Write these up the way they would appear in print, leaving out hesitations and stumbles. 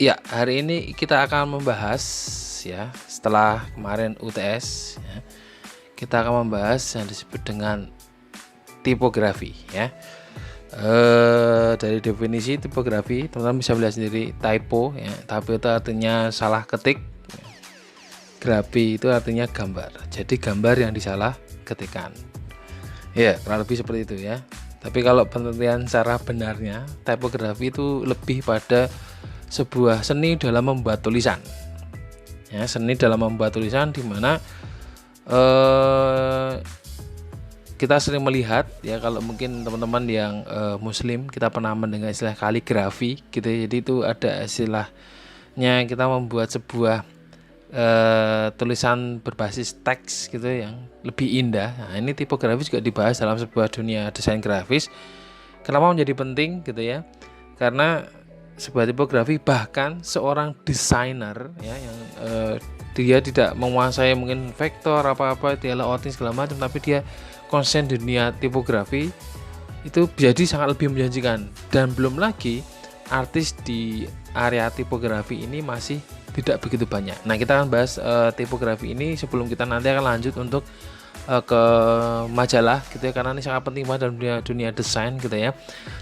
Ya, hari ini kita akan membahas ya, setelah kemarin UTS ya, kita akan membahas yang disebut dengan tipografi ya. Dari definisi tipografi, teman-teman bisa melihat sendiri, typo ya. Typo itu artinya salah ketik. Grafi itu artinya gambar. Jadi gambar yang disalah ketikan. Ya, kurang lebih seperti itu ya. Tapi kalau penelitian secara benarnya, tipografi itu lebih pada sebuah seni dalam membuat tulisan. Ya, seni dalam membuat tulisan di mana kita sering melihat ya, kalau mungkin teman-teman yang muslim, kita pernah mendengar istilah kaligrafi gitu ya. Jadi itu ada istilahnya, kita membuat sebuah tulisan berbasis teks gitu yang lebih indah. Nah, ini tipografi juga dibahas dalam sebuah dunia desain grafis. Kenapa menjadi penting gitu ya? Karena sebuah tipografi, bahkan seorang desainer ya, yang dia tidak menguasai mungkin vektor apa-apa, dia layouting segala macam, tapi dia konsen di dunia tipografi, itu jadi sangat lebih menjanjikan. Dan belum lagi artis di area tipografi ini masih tidak begitu banyak. Nah, kita akan bahas tipografi ini sebelum kita nanti akan lanjut untuk ke majalah gitu ya, karena ini sangat penting banget dalam dunia desain gitu ya.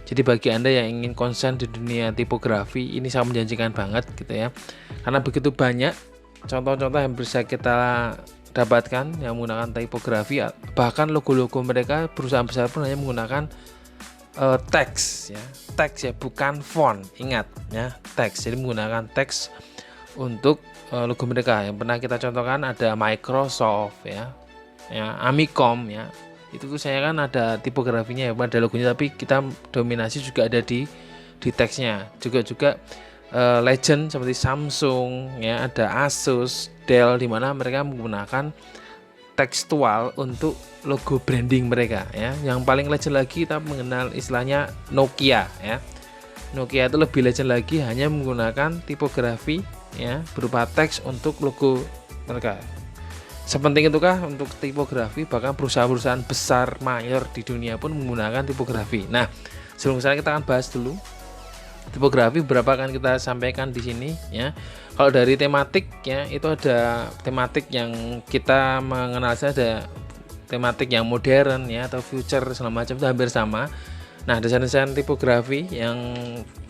Jadi bagi Anda yang ingin konsen di dunia tipografi, ini sangat menjanjikan banget gitu ya, karena begitu banyak contoh-contoh yang bisa kita dapatkan yang menggunakan tipografi. Bahkan logo-logo mereka, perusahaan besar pun hanya menggunakan teks ya, bukan font. Ingat ya, teks. Jadi menggunakan teks untuk logo mereka. Yang pernah kita contohkan ada Microsoft ya, Amicom ya, itu tuh saya kan ada tipografinya ya, ada logonya, tapi kita dominasi juga ada di teksnya. Juga legend seperti Samsung ya, ada Asus, Dell, di mana mereka menggunakan tekstual untuk logo branding mereka ya. Yang paling legend lagi kita mengenal istilahnya Nokia ya. Nokia itu lebih legend lagi, hanya menggunakan tipografi ya berupa teks untuk logo mereka. Sepenting itukah untuk tipografi? Bahkan perusahaan-perusahaan besar mayor di dunia pun menggunakan tipografi. Nah, sebelum saya, kita akan bahas dulu tipografi, beberapa akan kita sampaikan di sini ya. Kalau dari tematik ya, itu ada tematik yang kita mengenal saja, ada tematik yang modern ya, atau future segala macam, itu hampir sama. Nah, desain-desain tipografi yang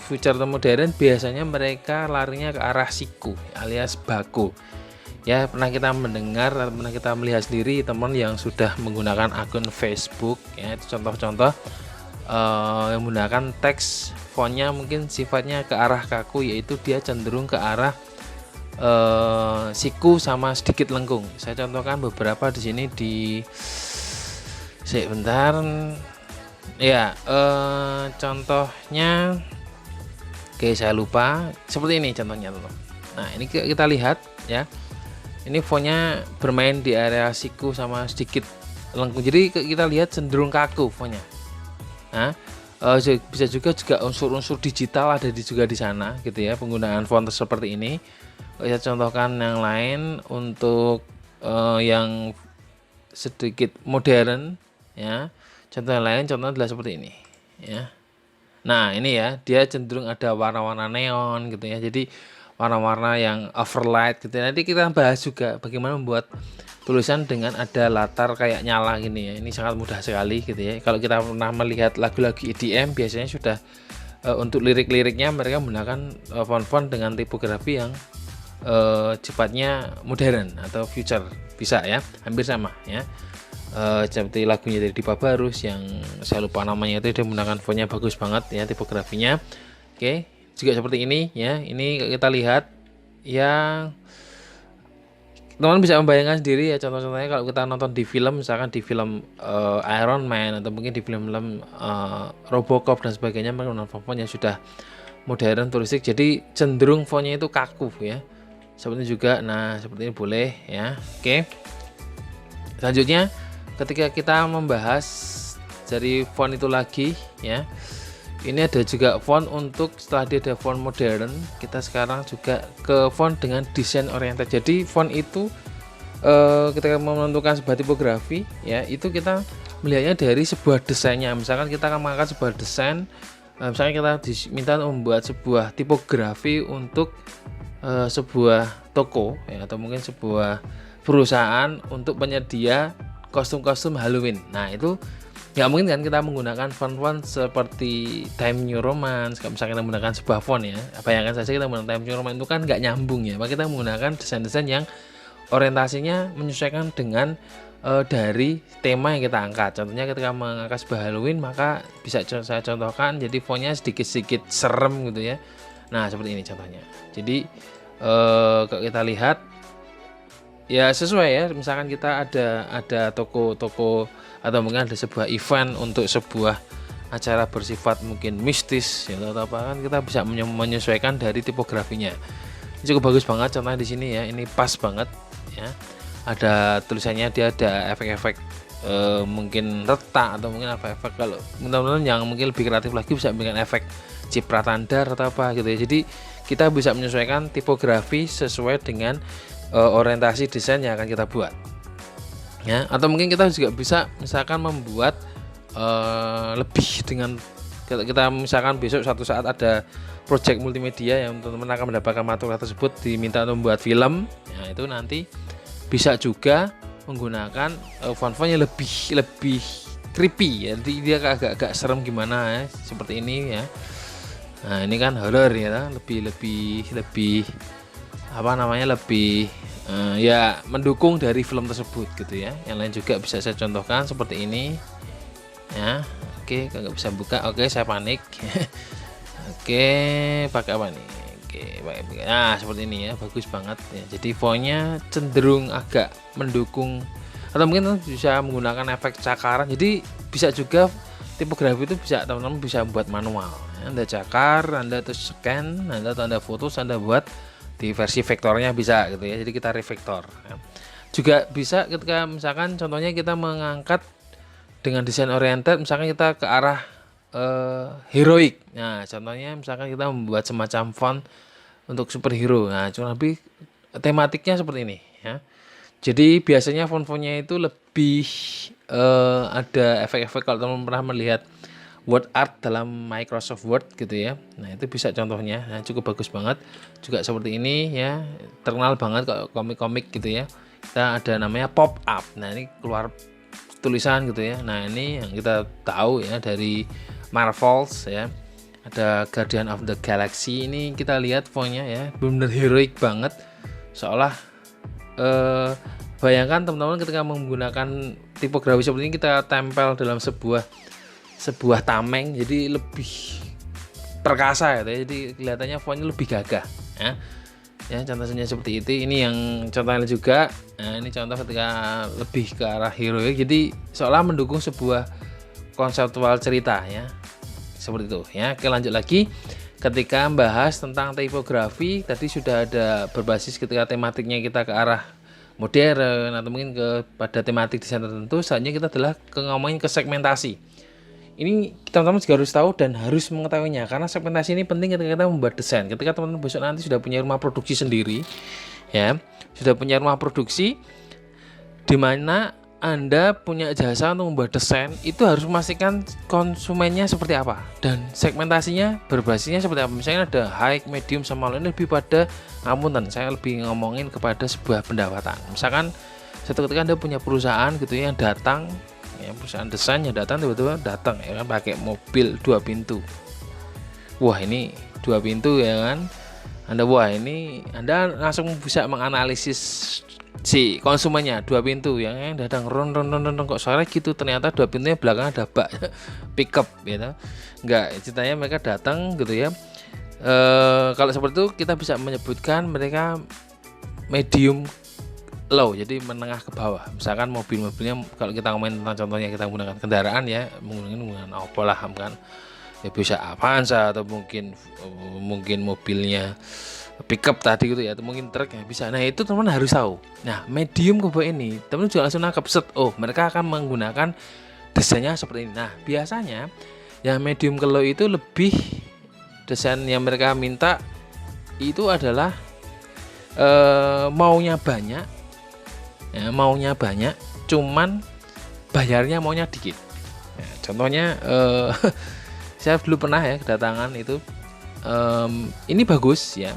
future atau modern biasanya mereka larinya ke arah siku alias baku. Ya, pernah kita mendengar, pernah kita melihat sendiri teman yang sudah menggunakan akun Facebook ya, itu contoh-contoh yang menggunakan teks fontnya mungkin sifatnya ke arah kaku, yaitu dia cenderung ke arah siku sama sedikit lengkung. Saya contohkan beberapa di sini di sebentar ya, contohnya, oke saya lupa, seperti ini contohnya teman. Nah, ini kita lihat ya, ini fontnya bermain di area siku sama sedikit lengkung, jadi kita lihat cenderung kaku fontnya. Nah, bisa juga unsur-unsur digital ada juga di sana gitu ya, penggunaan font seperti ini. Saya contohkan yang lain untuk yang sedikit modern ya. Contoh yang lain, contohnya adalah seperti ini ya. Nah, ini ya, dia cenderung ada warna-warna neon gitu ya, jadi warna-warna yang overlight gitu. Nanti kita bahas juga bagaimana membuat tulisan dengan ada latar kayak nyala gini ya. Ini sangat mudah sekali gitu ya. Kalau kita pernah melihat lagu-lagu EDM, biasanya sudah untuk lirik-liriknya mereka menggunakan font-font dengan tipografi yang sifatnya modern atau future, bisa ya, hampir sama ya. Seperti lagunya dari Dipa Barus yang saya lupa namanya, itu dia menggunakan fontnya bagus banget ya, tipografinya. Oke, juga seperti ini ya. Ini kita lihat ya, teman bisa membayangkan sendiri ya, contoh-contohnya kalau kita nonton di film, misalkan di film Iron Man atau mungkin di film-film Robocop dan sebagainya, mereka menggunakan font yang sudah modern, turistik, jadi cenderung fontnya itu kaku ya. Seperti juga, nah seperti ini boleh ya. Oke, selanjutnya ketika kita membahas dari font itu lagi ya, ini ada juga font untuk, setelah dia ada font modern, kita sekarang juga ke font dengan desain oriented. Jadi font itu ketika menentukan sebuah tipografi ya, itu kita melihatnya dari sebuah desainnya. Misalkan kita akan mengangkat sebuah desain Misalnya kita diminta untuk membuat sebuah tipografi untuk sebuah toko ya, atau mungkin sebuah perusahaan untuk penyedia kostum-kostum Halloween. Nah itu nggak mungkin kan kita menggunakan font-font seperti Times New Roman. Kalau misalnya kita menggunakan sebuah font ya, bayangkan saja kita menggunakan Times New Roman itu kan nggak nyambung ya. Maka kita menggunakan desain-desain yang orientasinya menyesuaikan dengan dari tema yang kita angkat. Contohnya ketika mengangkat sebuah Halloween, maka bisa saya contohkan jadi fontnya sedikit-sedikit serem gitu ya. Nah seperti ini contohnya. Jadi kalau kita lihat ya sesuai ya, misalkan kita ada toko-toko atau mungkin ada sebuah event untuk sebuah acara bersifat mungkin mistis ya, atau apa, kan kita bisa menyesuaikan dari tipografinya. Ini cukup bagus banget contohnya di sini ya, ini pas banget ya. Ada tulisannya, dia ada efek-efek mungkin retak atau mungkin efek-efek, kalau teman-teman yang mungkin lebih kreatif lagi bisa bikin efek cipratan dar atau apa gitu ya. Jadi kita bisa menyesuaikan tipografi sesuai dengan orientasi desain yang akan kita buat ya. Atau mungkin kita juga bisa misalkan membuat lebih dengan kita misalkan besok suatu saat ada project multimedia yang teman-teman akan mendapatkan material tersebut diminta untuk membuat film ya, itu nanti bisa juga menggunakan font-fontnya lebih creepy ya, jadi dia agak serem gimana ya, seperti ini ya. Nah ini kan horror ya, lebih apa namanya, lebih ya mendukung dari film tersebut gitu ya. Yang lain juga bisa saya contohkan seperti ini ya. Oke, nggak bisa buka. Oke, saya panik. Oke, pakai apa nih? Oke, pakai. Nah seperti ini ya, bagus banget ya. Jadi fontnya cenderung agak mendukung, atau mungkin bisa menggunakan efek cakaran. Jadi bisa juga tipografi itu bisa teman-teman bisa buat manual. Anda cakar, Anda terus scan, Anda foto, Anda buat di versi vektornya bisa gitu ya. Jadi kita refaktor ya. Juga bisa ketika misalkan contohnya kita mengangkat dengan desain oriented, misalkan kita ke arah heroik. Nah contohnya misalkan kita membuat semacam font untuk superhero. Nah cuma lebih tematiknya seperti ini ya. Jadi biasanya font-fontnya itu lebih ada efek-efek, kalau teman-teman pernah melihat word art dalam Microsoft Word gitu ya. Nah itu bisa contohnya. Nah cukup bagus banget. Juga seperti ini ya, terkenal banget kalau komik-komik gitu ya. Kita ada namanya pop up. Nah ini keluar tulisan gitu ya. Nah ini yang kita tahu ya dari Marvels ya. Ada Guardian of the Galaxy, ini kita lihat fontnya ya, benar-benar heroik banget. Seolah bayangkan teman-teman ketika menggunakan tipografi seperti ini, kita tempel dalam sebuah tameng, jadi lebih perkasa ya, jadi kelihatannya fontnya lebih gagah ya. Ya contohnya seperti itu. Ini yang contohnya juga. Nah ini contoh ketika lebih ke arah heroik, jadi seolah mendukung sebuah konseptual cerita ya, seperti itu ya. Oke, lanjut lagi. Ketika membahas tentang tipografi tadi sudah ada berbasis ketika tematiknya kita ke arah modern atau mungkin kepada tematik desain tertentu, saatnya kita adalah ngomongin ke segmentasi. Ini teman-teman juga harus tahu dan harus mengetahuinya, karena segmentasi ini penting ketika kita membuat desain. Ketika teman-teman besok nanti sudah punya rumah produksi sendiri ya, sudah punya rumah produksi di mana Anda punya jasa untuk membuat desain, itu harus memastikan konsumennya seperti apa dan segmentasinya berbasisnya seperti apa. Misalnya ada high, medium, sama low. Ini lebih pada ngapunten, saya lebih ngomongin kepada sebuah pendapatan. Misalkan suatu ketika Anda punya perusahaan gitu ya, yang datang ya, perusahaan desain yang datang tiba-tiba datang ya kan pakai mobil 2 pintu. Wah ini 2 pintu ya kan. Anda langsung bisa menganalisis si konsumennya 2 pintu yang datang ron kok sore gitu, ternyata 2 pintunya belakang ada bak pickup gitu. Enggak, ceritanya mereka datang gitu ya. Kalau seperti itu kita bisa menyebutkan mereka medium low, jadi menengah ke bawah. Misalkan mobilnya, kalau kita ngomongin tentang contohnya kita menggunakan kendaraan ya, menggunakan apa lah kan, ya bisa Avanza atau mungkin mobilnya pickup tadi gitu ya, atau mungkin truk ya bisa. Nah itu teman-teman harus tahu. Nah medium ke bawah ini teman-teman juga langsung nangkep set, oh mereka akan menggunakan desainnya seperti ini. Nah biasanya yang medium ke low itu lebih desain yang mereka minta itu adalah maunya banyak ya, cuman bayarnya maunya dikit ya, contohnya Saya dulu pernah ya kedatangan itu, ini bagus ya,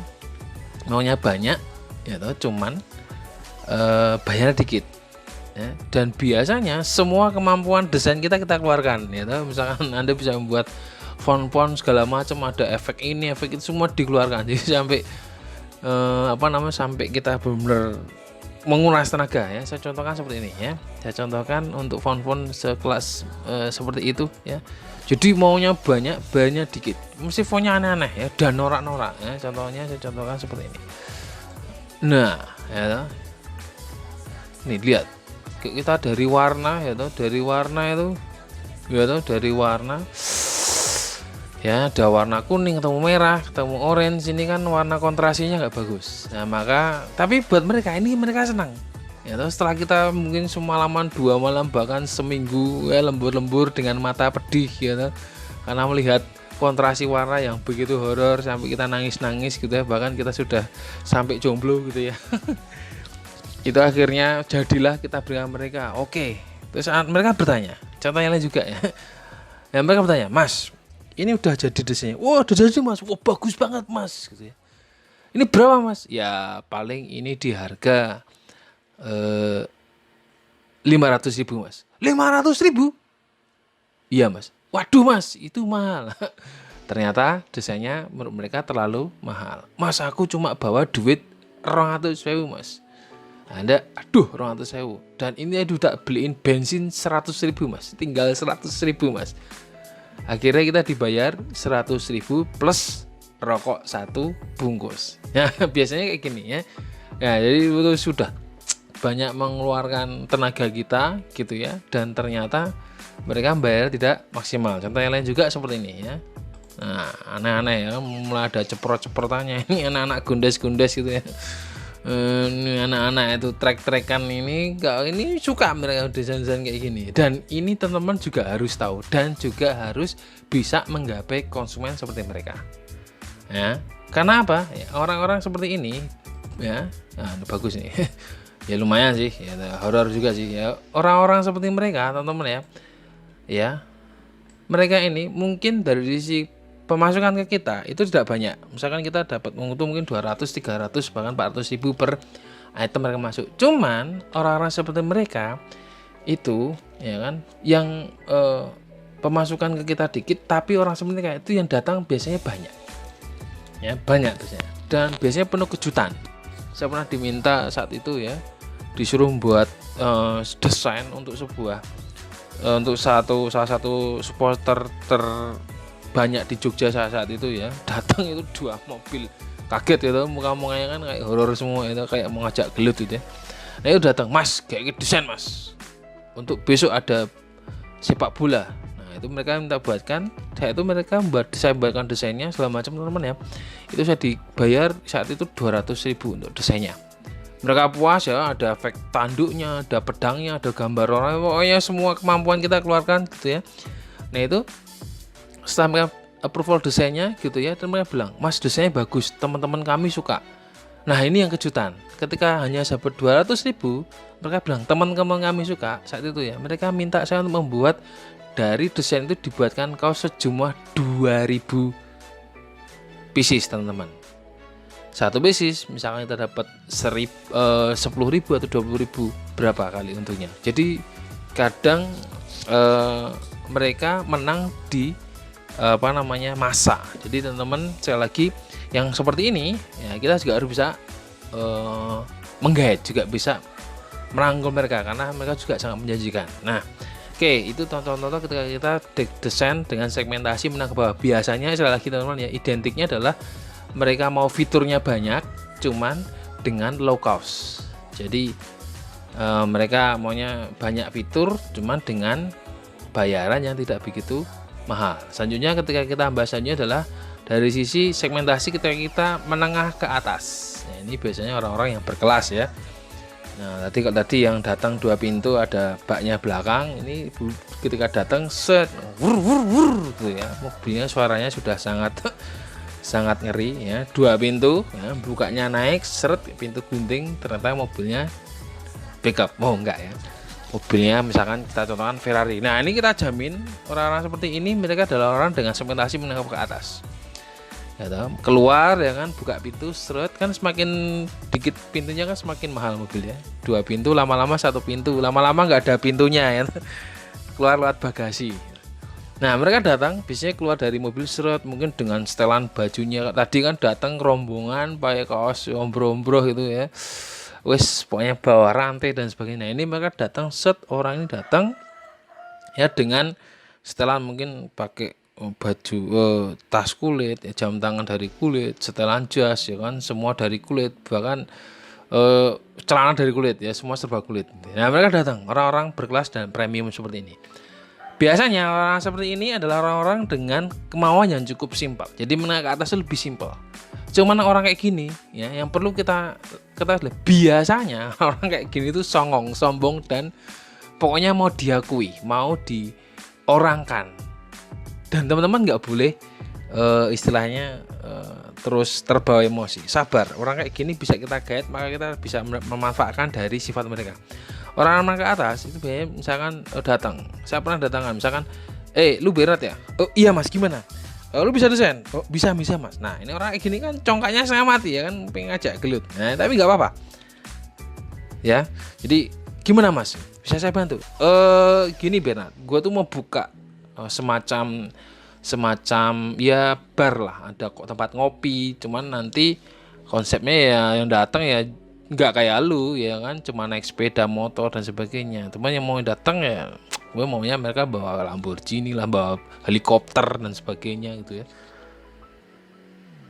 maunya banyak ya toh, cuman bayarnya dikit ya. Dan biasanya semua kemampuan desain kita keluarkan ya toh. Misalkan Anda bisa membuat font segala macam, ada efek ini efek itu, semua dikeluarkan. Jadi sampai sampai kita benar-benar menguras tenaga ya. Saya contohkan seperti ini ya. Saya contohkan untuk font sekelas seperti itu ya. Jadi maunya banyak, bayarnya dikit. Mesti fontnya aneh-aneh ya, dan norak-norak ya. Contohnya saya contohkan seperti ini. Nah, ya. Nih lihat. Kita dari warna ya toh, dari warna itu ya toh, dari warna ya, ada warna kuning ketemu merah ketemu orange, ini kan warna kontrasinya nggak bagus. Nah maka, tapi buat mereka ini, mereka senang ya toh, setelah kita mungkin semalaman 2 malam bahkan seminggu ya, lembur-lembur dengan mata pedih ya toh, karena melihat kontrasi warna yang begitu horor sampai kita nangis-nangis gitu ya, bahkan kita sudah sampai jomblo gitu ya. Itu akhirnya jadilah kita berikan mereka oke. Terus mereka bertanya, contohnya lain juga ya. Ya mereka bertanya, Mas, ini udah jadi desainnya. Wah, udah jadi Mas. Wah, bagus banget Mas gitu ya. Ini berapa Mas? Ya paling ini di harga 500.000 Mas. 500.000? Iya Mas. Waduh Mas, itu mahal. Ternyata desainnya menurut mereka terlalu mahal. Mas, aku cuma bawa duit 200.000 Mas. Anda, aduh 200.000. Dan ini aduh tak beliin bensin 100.000 Mas. Tinggal 100.000 Mas. Akhirnya kita dibayar 100.000 plus rokok 1 bungkus. Ya biasanya kayak gini ya. Ya jadi itu sudah banyak mengeluarkan tenaga kita gitu ya. Dan ternyata mereka bayar tidak maksimal. Contoh yang lain juga seperti ini ya. Nah aneh-aneh ya. Mulai ada ceprot-ceprotannya. Ini anak-anak gundes-gundes gitu ya. Ini anak-anak itu trek-trekan ini suka mereka desain-desain kayak gini. Dan ini teman-teman juga harus tahu dan juga harus bisa menggapai konsumen seperti mereka ya. Karena apa ya, orang-orang seperti ini ya, nah, ini bagus nih. Ya lumayan sih ya, horor juga sih ya. Orang-orang seperti mereka teman-teman ya, ya mereka ini mungkin dari sisi pemasukan ke kita itu tidak banyak. Misalkan kita dapat untung mungkin 200, 300 bahkan 400.000 per item mereka masuk. Cuman orang-orang seperti mereka itu ya kan, yang pemasukan ke kita dikit, tapi orang seperti mereka itu yang datang biasanya banyak. Ya, banyak biasanya. Dan biasanya penuh kejutan. Saya pernah diminta saat itu ya, disuruh membuat desain untuk salah satu supporter banyak di Jogja saat itu ya. Datang itu 2 mobil, kaget itu muka-mukanya kan kayak horor semua itu, kayak mau ngajak gelut gitu ya. Nah itu datang, Mas kayak desain Mas untuk besok ada sepak bola. Nah itu mereka minta buatkan, saya itu mereka buatkan desainnya segala macam teman-teman ya. Itu saya dibayar saat itu 200.000 untuk desainnya. Mereka puas ya, ada efek tanduknya, ada pedangnya, ada gambar orang, pokoknya semua kemampuan kita keluarkan gitu ya. Nah itu setelah mereka approval desainnya gitu ya, dan mereka bilang, Mas desainnya bagus, teman-teman kami suka. Nah ini yang kejutan, ketika hanya dapat 200.000, mereka bilang teman-teman kami suka. Saat itu ya mereka minta saya untuk membuat dari desain itu dibuatkan kaos sejumlah 2.000 pieces teman-teman. Satu pieces misalkan kita dapat 10.000 atau 20.000, berapa kali untungnya. Jadi kadang mereka menang di masa. Jadi teman-teman sekali lagi yang seperti ini ya, kita juga harus bisa menggait, juga bisa merangkul mereka karena mereka juga sangat menjanjikan. Nah oke, itu contoh-contoh ketika kita desain dengan segmentasi menang ke bawah. Biasanya sekali lagi teman-teman ya, identiknya adalah mereka mau fiturnya banyak cuman dengan low cost. Jadi mereka maunya banyak fitur cuman dengan bayaran yang tidak begitu mahal. Selanjutnya ketika kita bahasanya adalah dari sisi segmentasi ketika kita menengah ke atas. Nah, ini biasanya orang-orang yang berkelas ya. Nah tadi yang datang 2 pintu ada baknya belakang, ini ketika datang set wur gitu ya, mobilnya suaranya sudah sangat ngeri ya. 2 pintu ya, bukanya naik seret, pintu gunting, ternyata mobilnya backup. Oh enggak ya. mobilnya, misalkan kita contohkan Ferrari. Nah, ini kita jamin orang-orang seperti ini mereka adalah orang dengan segmentasi menengah ke atas. Ya toh, keluar ya kan, buka pintu, seret kan, semakin dikit pintunya kan semakin mahal mobilnya. 2 pintu, lama-lama 1 pintu, lama-lama nggak ada pintunya ya. Keluar lewat bagasi. Nah, mereka datang biasanya keluar dari mobil, seret, mungkin dengan setelan bajunya. Tadi kan datang rombongan pakai kaos ombro-ombro gitu ya. Wes pokoknya bawa rantai dan sebagainya. Nah, ini mereka datang, set, orang ini datang ya dengan setelan, mungkin pakai baju tas kulit, ya, jam tangan dari kulit, setelan jas ya kan, semua dari kulit, bahkan celana dari kulit ya, semua serba kulit. Nah, mereka datang orang-orang berkelas dan premium seperti ini. Biasanya orang seperti ini adalah orang-orang dengan kemauan yang cukup simpel. Jadi menengah ke atas lebih simpel. Cuman orang kayak gini ya, yang perlu kita lihat, biasanya orang kayak gini itu songong, sombong, dan pokoknya mau diakui, mau diorangkan. Dan teman-teman nggak boleh istilahnya terus terbawa emosi. Sabar, orang kayak gini bisa kita guide, maka kita bisa memanfaatkan dari sifat mereka. Orang-orang ke atas itu biasanya misalkan datang, saya pernah datangan misalkan, lu berat ya? Oh iya mas, gimana? Lu bisa desain? Oh bisa mas. Nah, ini orang kayak gini kan congkaknya saya mati ya kan, pengen ngajak gelut. Nah, tapi nggak apa-apa ya. Jadi gimana mas, bisa saya bantu? Gini Bernard, gue tuh mau buka semacam ya bar lah, ada kok tempat ngopi, cuman nanti konsepnya ya yang datang ya nggak kayak lu ya kan, cuma naik sepeda motor dan sebagainya. Teman yang mau datang ya gue maunya mereka bawa Lamborghini lah, bawa helikopter dan sebagainya gitu ya.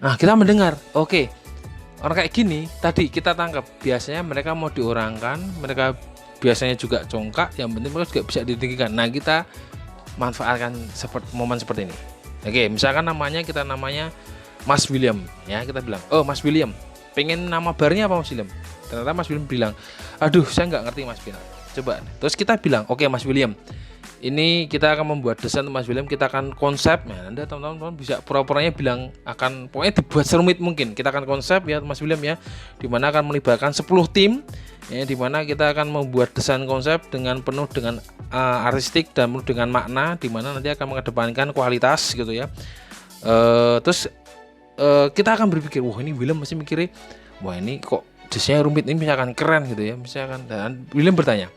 Nah, kita mendengar, oke, orang kayak gini tadi kita tangkap, biasanya mereka mau diorangkan, mereka biasanya juga congkak, yang penting mereka juga bisa ditinggikan. Nah, kita manfaatkan momen seperti ini. Oke, misalkan kita namanya Mas William ya, kita bilang, oh Mas William, pengen nama barnya apa Mas William? Ternyata Mas William bilang, aduh saya nggak ngerti Mas William. Coba, terus kita bilang, oke Mas William, ini kita akan membuat desain Mas William, kita akan konsep. Nah, Anda teman-teman bisa pura-puranya bilang akan pokoknya dibuat serumit mungkin. Kita akan konsep ya Mas William ya, dimana akan melibatkan 10 tim ya, dimana kita akan membuat desain konsep dengan penuh dengan artistik dan penuh dengan makna, dimana nanti akan mengedepankan kualitas gitu ya. Terus kita akan berpikir, wah ini William masih mikirin, wah ini kok desainnya rumit, ini misalkan keren gitu ya, misalkan. Dan William bertanya,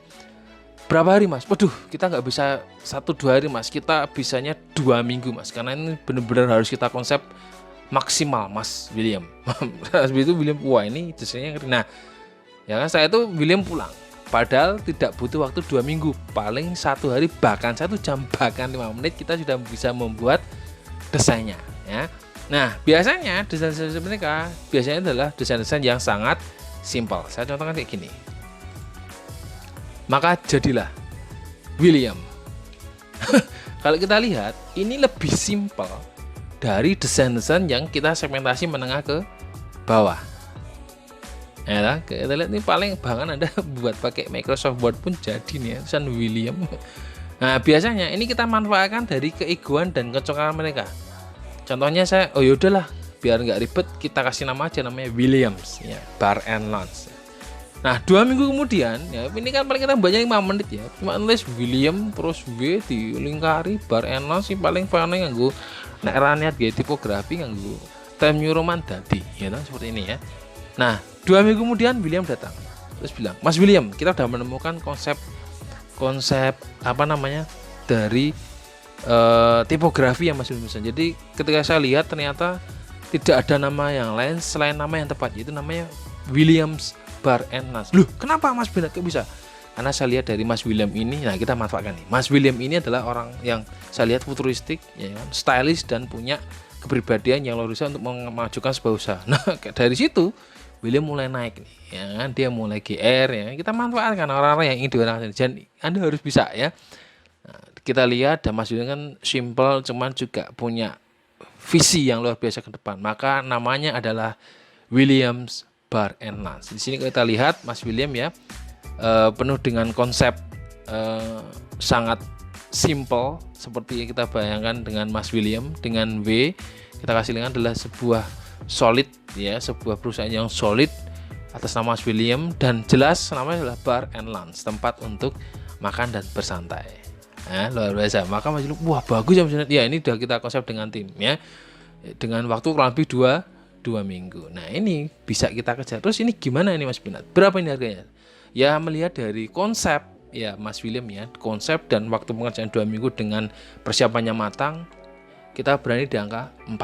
berapa hari mas? Waduh, kita nggak bisa 1-2 hari mas, kita bisanya 2 minggu mas, karena ini benar-benar harus kita konsep maksimal Mas William. Habis itu William, wah ini desainnya keren. Nah ya kan, saya tuh William pulang, padahal tidak butuh waktu 2 minggu, paling 1 hari, bahkan 1 jam, bahkan 5 menit kita sudah bisa membuat desainnya ya. Nah, biasanya desain-desain mereka biasanya adalah desain-desain yang sangat simpel. Saya contohkan kayak gini. Maka jadilah William. Kalau kita lihat, ini lebih simpel dari desain-desain yang kita segmentasi menengah ke bawah. Ya, kita lihat ini paling bahkan Anda buat pakai Microsoft Word pun jadi nih ya, desain William. Nah, biasanya ini kita manfaatkan dari keegoan dan kecongkakan mereka. Contohnya saya, oh yaudahlah, biar nggak ribet, kita kasih nama aja, namanya Williams ya, Bar and Lounge. Nah, 2 minggu kemudian ya, ini kan paling kita banyak 5 menit ya, cuma nulis William terus W dilingkari Bar and Lounge, paling nganggo nek ra niat gawe tipografi nganggo Time New Roman dadi ya, seperti ini ya. Nah, 2 minggu kemudian William datang terus bilang, Mas William, kita udah menemukan konsep apa namanya dari tipografi yang Mas William pesan. Jadi ketika saya lihat ternyata tidak ada nama yang lain selain nama yang tepat, yaitu namanya Williams Bar and Lounge. Loh, kenapa Mas William kok bisa? Karena saya lihat dari Mas William ini, nah kita manfaatkan nih. Mas William ini adalah orang yang saya lihat futuristik, ya kan, stylish dan punya kepribadian yang luar biasa untuk memajukan sebuah usaha. Nah, dari situ William mulai naik nih, ya kan, dia mulai GR ya. Kita manfaatkan orang-orang yang ingin diorangkan. Dan Anda harus bisa ya. Nah, kita lihat dan Mas William kan simple, cuman juga punya visi yang luar biasa ke depan. Maka namanya adalah Williams Bar and Lounge. Di sini kita lihat Mas William ya, penuh dengan konsep sangat simple seperti yang kita bayangkan dengan Mas William. Dengan W kita kasih lihat adalah sebuah solid ya, sebuah perusahaan yang solid atas nama Mas William, dan jelas namanya adalah Bar and Lounge, tempat untuk makan dan bersantai. Luar biasa. Maka Mas William, wah bagus ya Mas William. Ya ini udah kita konsep dengan tim ya, dengan waktu kurang lebih 2 minggu. Nah ini bisa kita kejar. Terus ini gimana ini Mas Binat? Berapa ini harganya? Ya melihat dari konsep ya Mas William ya, konsep dan waktu pengerjaan 2 minggu dengan persiapannya matang, kita berani di angka 40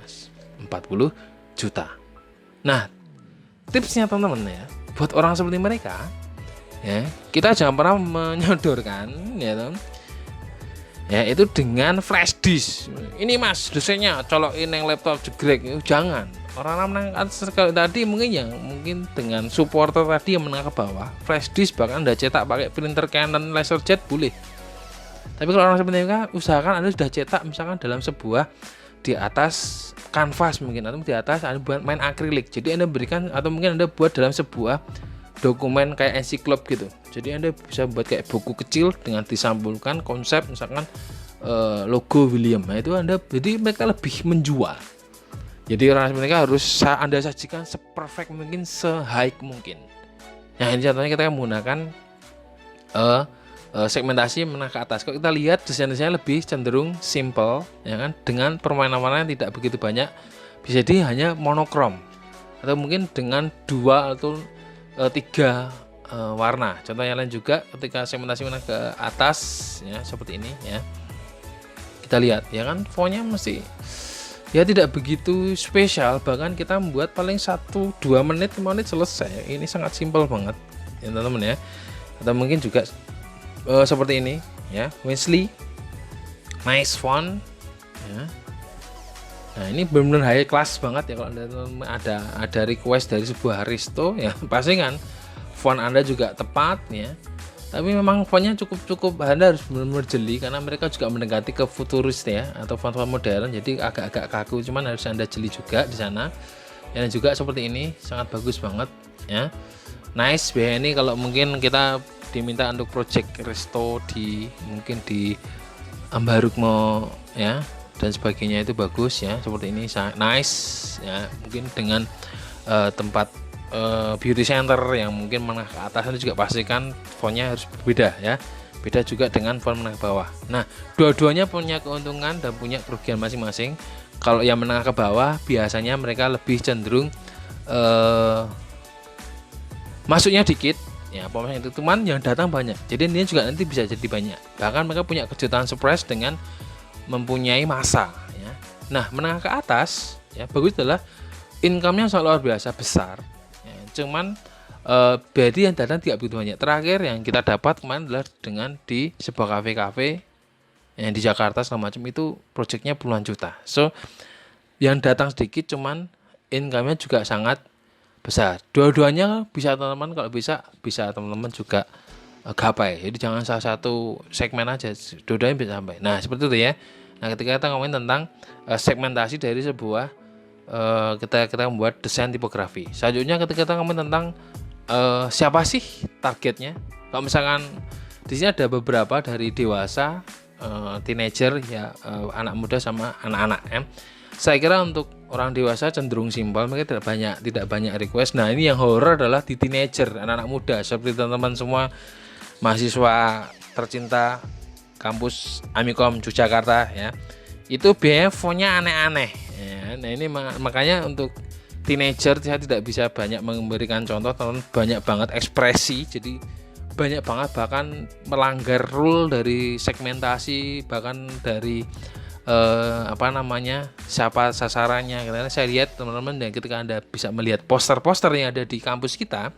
Mas, 40 juta. Nah tipsnya teman-teman ya, buat orang seperti mereka ya, kita jangan pernah menyodorkan ya teman, ya itu dengan flash disk. Ini Mas dosennya colokin yang laptop jegrek, jangan. Orang-orang menang tadi mungkin dengan supporter tadi yang menengah ke bawah, flash disk bahkan Anda cetak pakai printer Canon LaserJet boleh. Tapi kalau orang seperti mereka, usahakan Anda sudah cetak misalkan dalam sebuah di atas kanvas mungkin, atau di atas Anda buat main akrilik. Jadi Anda berikan, atau mungkin Anda buat dalam sebuah dokumen kayak ensiklop gitu. Jadi Anda bisa buat kayak buku kecil dengan disampulkan konsep misalkan logo William. Nah itu Anda, jadi mereka lebih menjual. Jadi orang mereka harus Anda sajikan seperfect mungkin, se-high mungkin. Nah ini contohnya kita menggunakan segmentasi menengah ke atas. Kalau kita lihat desain-desainnya lebih cenderung simple ya kan, dengan permainan warna yang tidak begitu banyak, bisa jadi hanya monokrom atau mungkin dengan 2 atau 3 warna. Contoh yang lain juga ketika segmentasi menengah ke atas ya seperti ini ya, kita lihat ya kan fontnya mesti ya tidak begitu spesial, bahkan kita membuat paling 1-2 menit 5 menit selesai. Ini sangat simpel banget ya teman-teman ya. Atau mungkin juga seperti ini ya, Wesley nice font ya. Nah ini benar-benar high class banget ya. Kalau ada request dari sebuah Aristo ya, pasti kan font Anda juga tepat ya. Tapi memang fontnya cukup Anda harus benar-benar jeli, karena mereka juga mendekati ke futuris ya, atau font-font modern, jadi agak-agak kaku, cuman harus Anda jeli juga di sana. Dan juga seperti ini sangat bagus banget ya. Nice ini kalau mungkin kita diminta untuk project resto mungkin di Ambarukmo ya dan sebagainya, itu bagus ya, seperti ini sangat nice ya. Mungkin dengan tempat beauty center yang mungkin menengah ke atas, itu juga pastikan fontnya harus berbeda ya, beda juga dengan font menengah ke bawah. Nah dua-duanya punya keuntungan dan punya kerugian masing-masing. Kalau yang menengah ke bawah biasanya mereka lebih cenderung masuknya dikit ya, pemain itu cuman yang datang banyak, jadi ini juga nanti bisa jadi banyak. Bahkan mereka punya kejutan surprise dengan mempunyai masa ya. Nah menengah ke atas ya bagus adalah income-nya luar biasa besar ya, cuman jadi yang datang tidak begitu banyak. Terakhir yang kita dapat kemarin adalah dengan di sebuah kafe yang di Jakarta segala macam, itu projectnya puluhan juta. So yang datang sedikit cuman income-nya juga sangat besar. Dua-duanya bisa teman-teman, kalau bisa teman-teman juga gapai. Jadi jangan salah satu segmen aja, dua-duanya bisa sampai. Nah seperti itu ya. Nah ketika kita ngomongin tentang segmentasi dari sebuah kita membuat desain tipografi, selanjutnya ketika kita ngomongin tentang siapa sih targetnya. Kalau misalkan di sini ada beberapa dari dewasa, teenager ya, anak muda sama anak-anak ya. Saya kira untuk orang dewasa cenderung simpel, mereka tidak banyak request. Nah ini yang horror adalah di teenager, anak-anak muda seperti teman-teman semua mahasiswa tercinta kampus Amikom Yogyakarta ya. Itu biaya fontnya aneh-aneh ya. Nah ini makanya untuk teenager saya tidak bisa banyak memberikan contoh, teman, banyak banget ekspresi, jadi banyak banget bahkan melanggar rule dari segmentasi, bahkan dari siapa sasarannya. Karena saya lihat teman-teman, dan ketika Anda bisa melihat poster-poster yang ada di kampus kita,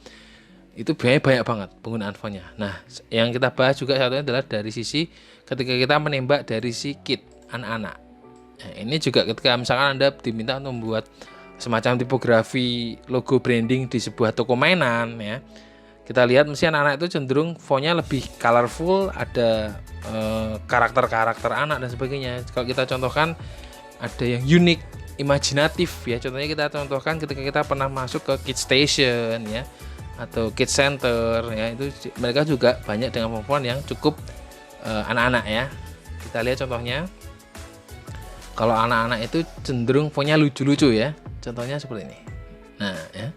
itu biaya banyak banget penggunaan fontnya. Nah yang kita bahas juga satunya adalah dari sisi ketika kita menembak dari si kit anak-anak. Nah, ini juga ketika misalkan Anda diminta untuk membuat semacam tipografi logo branding di sebuah toko mainan ya, kita lihat mesti anak-anak itu cenderung fontnya lebih colorful, ada karakter-karakter anak dan sebagainya. Kalau kita contohkan ada yang unik, imajinatif ya, contohnya kita contohkan ketika kita pernah masuk ke Kids Station ya, atau Kids Center ya, itu mereka juga banyak dengan font yang cukup anak-anak ya. Kita lihat contohnya, kalau anak-anak itu cenderung fontnya lucu-lucu ya, contohnya seperti ini. Nah ya,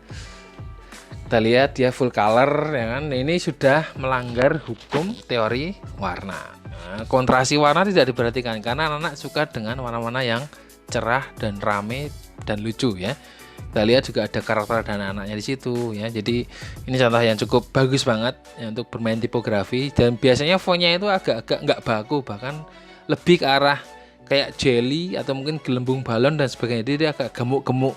Kita lihat dia full color ya kan. Ini sudah melanggar hukum teori warna. Nah, kontrasi warna tidak diperhatikan karena anak-anak suka dengan warna-warna yang cerah dan rame dan lucu ya. Kita lihat juga ada karakter dan anaknya di situ ya. Jadi ini contoh yang cukup bagus banget ya, untuk bermain tipografi, dan biasanya fontnya itu agak-agak nggak baku, bahkan lebih ke arah kayak jelly atau mungkin gelembung balon dan sebagainya. Jadi dia agak gemuk-gemuk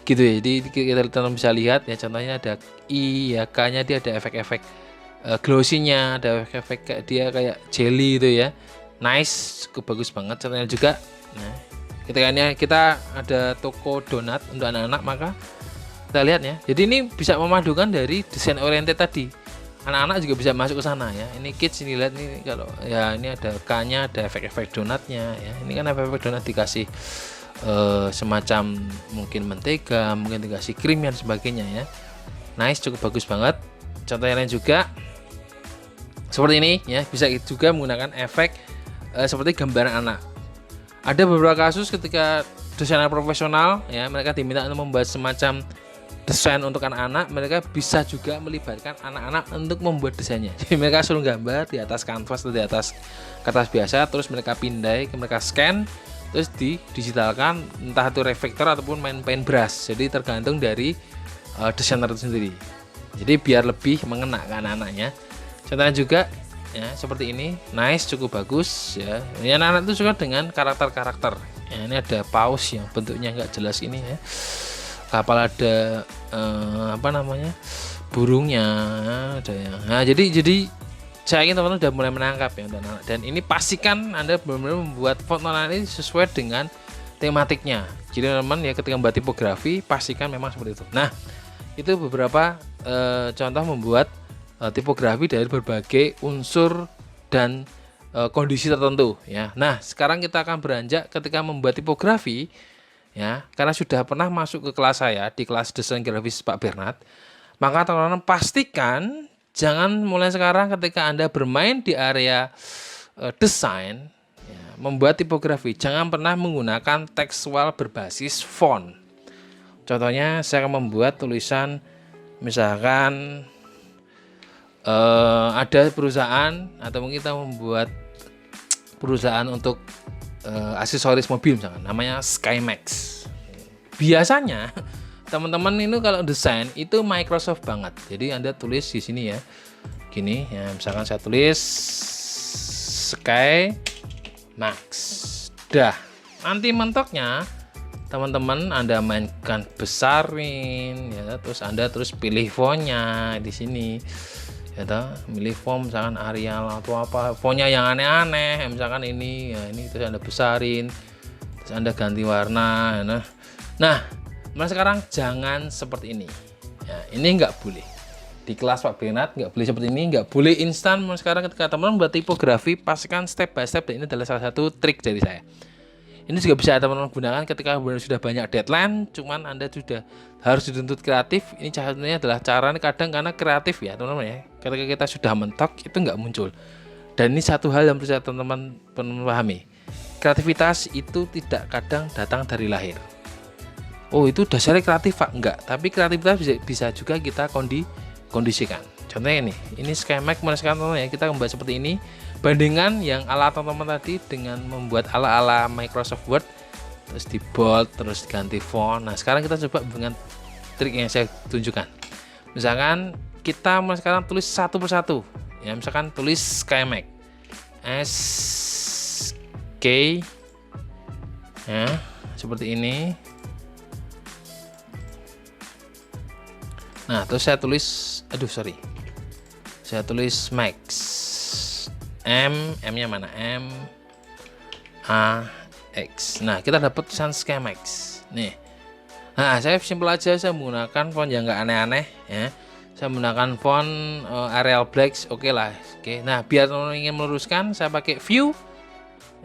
gitu ya. Jadi kita bisa lihat ya, contohnya ada I ya, K-nya dia ada efek-efek glossy-nya, ada efek-efek kayak dia kayak jelly gitu ya. Nice, cukup bagus banget contohnya juga. Nah, ketika kita ada toko donat untuk anak-anak, maka kita lihat ya. Jadi ini bisa memadukan dari desain oriented tadi. Anak-anak juga bisa masuk ke sana ya. Ini kids, ini lihat nih, kalau ya ini ada K-nya, ada efek-efek donatnya ya. Ini kan efek-efek donat dikasih semacam mungkin mentega, mungkin dikasih krim dan sebagainya ya. Nice, cukup bagus banget. Contoh yang lain juga seperti ini ya, bisa juga menggunakan efek seperti gambaran anak. Ada beberapa kasus ketika desainer profesional ya, mereka diminta untuk membuat semacam desain untuk anak-anak, mereka bisa juga melibatkan anak-anak untuk membuat desainnya. Jadi mereka suruh gambar di atas kanvas atau di atas kertas biasa, terus mereka pindai, mereka scan, terus digitalkan, entah itu reflektor ataupun main paintbrush. Jadi tergantung dari desainer itu sendiri. Jadi biar lebih mengena ke anak-anaknya. Contohnya juga ya seperti ini, nice, cukup bagus ya. Ini anak-anak itu suka dengan karakter-karakter. Ya, ini ada paus yang bentuknya nggak jelas ini ya. Kapal ada apa namanya, burungnya ada ya. Nah, jadi saya ingin teman-teman sudah mulai menangkap ya untuk anak. Dan ini pastikan Anda benar-benar membuat font anak ini sesuai dengan tematiknya. Jadi teman-teman ya, ketika membuat tipografi pastikan memang seperti itu. Nah, itu beberapa contoh membuat tipografi dari berbagai unsur dan kondisi tertentu ya. Nah, sekarang kita akan beranjak ketika membuat tipografi ya, karena sudah pernah masuk ke kelas saya di kelas desain grafis Pak Bernard. Maka teman-teman pastikan jangan mulai sekarang ketika Anda bermain di area desain ya, membuat tipografi, jangan pernah menggunakan tekstual berbasis font. Contohnya saya akan membuat tulisan, misalkan ada perusahaan atau mungkin kita membuat perusahaan untuk aksesoris mobil misalkan, namanya Skymax. Biasanya teman-teman ini kalau desain itu Microsoft banget. Jadi Anda tulis di sini ya, gini ya, misalkan saya tulis Skymax. Dah, nanti mentoknya teman-teman Anda mainkan besarin ya, terus Anda pilih fontnya di sini ya, milih font misalkan Arial atau apa, fontnya yang aneh-aneh misalkan ini ya, ini terus Anda besarin, terus Anda ganti warna ya. Nah, sekarang jangan seperti ini ya, ini nggak boleh. Di kelas Pak Bernard nggak boleh seperti ini, nggak boleh instan. Sekarang ketika teman-teman buat tipografi, pastikan step by step, dan ini adalah salah satu trik dari saya. Ini juga bisa teman-teman gunakan ketika sudah banyak deadline, cuman Anda sudah harus dituntut kreatif. Ini satunya adalah cara kadang karena kreatif ya teman-teman ya. Ketika kita sudah mentok itu nggak muncul. Dan ini satu hal yang perlu teman-teman pahami. Kreativitas itu tidak kadang datang dari lahir. Oh, itu dasarnya kreatif Pak? Enggak. Tapi kreativitas bisa juga kita kondisikan. Contohnya ini Skymax, sekarang ya kita membuat seperti ini. Bandingkan yang ala teman-teman tadi dengan membuat ala-ala Microsoft Word, terus di bold, terus ganti font. Nah, sekarang kita coba dengan trik yang saya tunjukkan. Misalkan kita sekarang tulis satu persatu. Ya, misalkan tulis Skymax. S K ya, seperti ini. Nah, terus saya tulis, saya tulis Max, M-nya mana? M A X. Nah, kita dapat tulisan Skymax. Nih. Nah, saya simpel aja, saya menggunakan font yang nggak aneh-aneh ya. Saya menggunakan font Arial Black, oke lah. Oke. Nah, biar teman-teman ingin meluruskan, saya pakai view.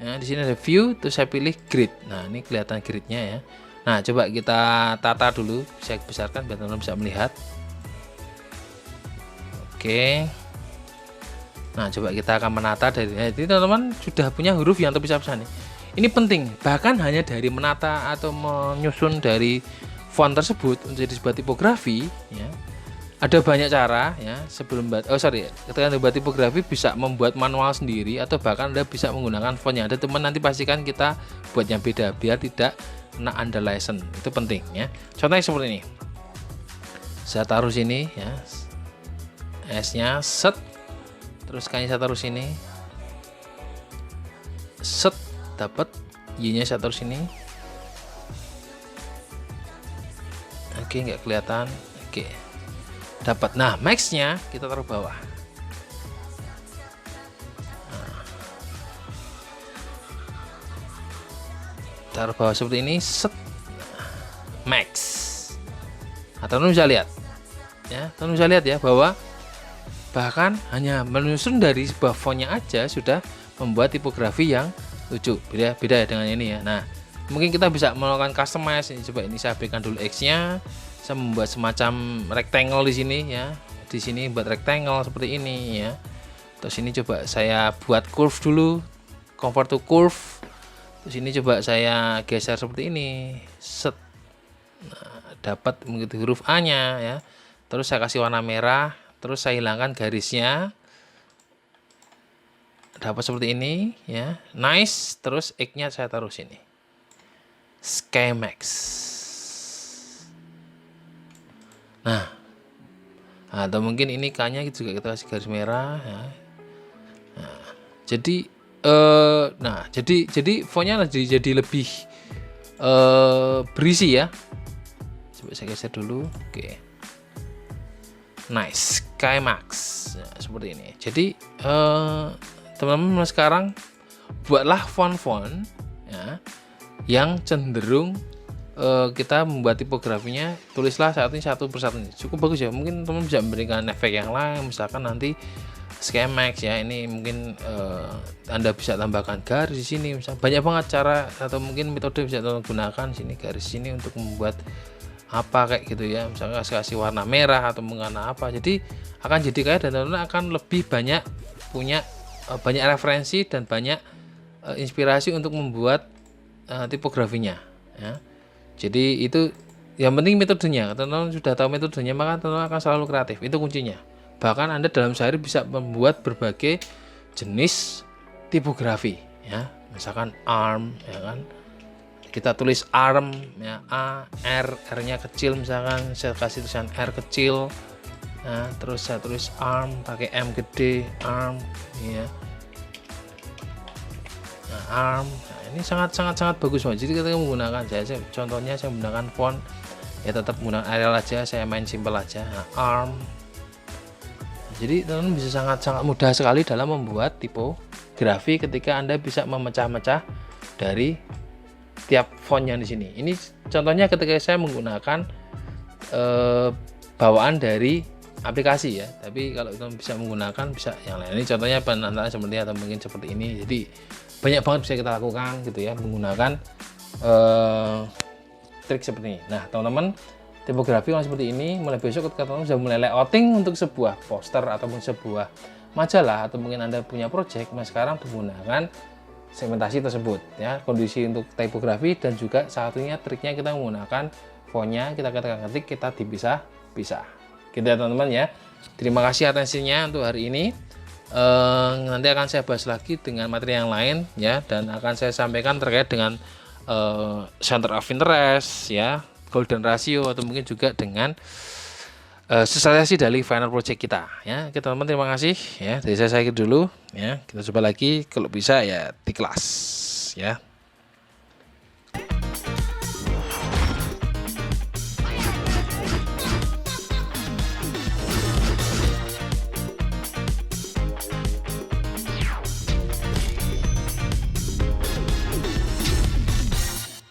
Ya, di sini ada view, terus saya pilih grid. Nah, ini kelihatan gridnya ya. Nah, coba kita tata dulu, saya besarkan biar teman-teman bisa melihat. Oke. Nah, coba kita akan menata dari ini. Teman-teman sudah punya huruf yang terpisah-pisah nih. Ini penting, bahkan hanya dari menata atau menyusun dari font tersebut menjadi sebuah tipografi ya. ada banyak cara ya sebelum ketika Anda buat tipografi bisa membuat manual sendiri atau bahkan Anda bisa menggunakan font yang ada, teman nanti pastikan kita buat yang beda biar tidak kena underline, itu penting ya. Contohnya seperti ini, saya taruh sini ya, S nya set, terus kayaknya saya taruh sini set, dapat Y nya saya taruh sini, oke nggak kelihatan, oke dapat. Nah max nya kita taruh bawah, taruh bawah seperti ini, set, max. Nah, teman-teman bisa lihat ya, teman-teman bisa lihat ya bahwa bahkan hanya menyusun dari sebuah fontnya aja sudah membuat tipografi yang lucu, beda ya dengan ini ya. Nah mungkin kita bisa melakukan customize ini, coba ini saya berikan dulu X nya, saya membuat semacam rectangle di sini ya, di sini buat rectangle seperti ini ya. Terus ini coba saya buat curve dulu, convert to curve. Terus ini coba saya geser seperti ini, set. Nah, dapat begitu huruf A nya ya. Terus saya kasih warna merah, terus saya hilangkan garisnya, dapat seperti ini ya, nice. Terus X nya saya taruh sini, Skymax. Nah, atau mungkin ini K-nya juga kita kasih garis merah ya. Nah, jadi fontnya jadi lebih berisi ya. Coba saya geser dulu, oke. Nice, Skymax ya, seperti ini. Jadi teman-teman sekarang buatlah font-font ya yang cenderung kita membuat tipografinya, tulislah saat ini satu persatu, cukup bagus ya. Mungkin teman bisa memberikan efek yang lain, misalkan nanti Skymax ya, ini mungkin Anda bisa tambahkan garis di sini, misalnya banyak banget cara atau mungkin metode bisa teman gunakan sini, garis sini untuk membuat apa kayak gitu ya, misalnya kasih warna merah atau warna apa, jadi akan jadi kayak, dan teman-teman akan lebih banyak punya banyak referensi dan banyak inspirasi untuk membuat tipografinya ya. Jadi itu yang penting metodenya, teman-teman sudah tahu metodenya maka teman-teman akan selalu kreatif, itu kuncinya. Bahkan Anda dalam sehari bisa membuat berbagai jenis tipografi ya, misalkan arm ya kan, kita tulis arm ya, A, R nya kecil, misalkan saya kasih tulisan R kecil ya, terus saya tulis arm pakai M gede, arm ya, nah, arm. Nah, ini sangat bagus banget. Jadi kita menggunakan contohnya saya menggunakan font ya, tetap menggunakan Arial aja, saya main simple aja. Nah, arm. Jadi teman-teman bisa sangat mudah sekali dalam membuat tipografi ketika Anda bisa memecah-mecah dari tiap font yang di sini. Ini contohnya ketika saya menggunakan bawaan dari aplikasi ya, tapi kalau teman bisa menggunakan bisa yang lain. Ini contohnya penantang seperti atau mungkin seperti ini. Jadi banyak banget bisa kita lakukan gitu ya menggunakan trik seperti ini. Nah teman-teman, tipografi yang seperti ini mulai besok ketika teman-teman sudah mulai layouting untuk sebuah poster ataupun sebuah majalah atau mungkin Anda punya project, nah sekarang menggunakan segmentasi tersebut ya, kondisi untuk tipografi, dan juga satunya triknya kita menggunakan fontnya, kita ketik, kita dipisah-pisah gitu ya teman-teman ya. Terima kasih atensinya untuk hari ini. Nanti akan saya bahas lagi dengan materi yang lain ya, dan akan saya sampaikan terkait dengan center of interest ya, golden ratio, atau mungkin juga dengan sosialisasi dari final project kita ya. Oke teman-teman, terima kasih ya. Dari saya dulu ya, kita coba lagi kalau bisa ya di kelas ya.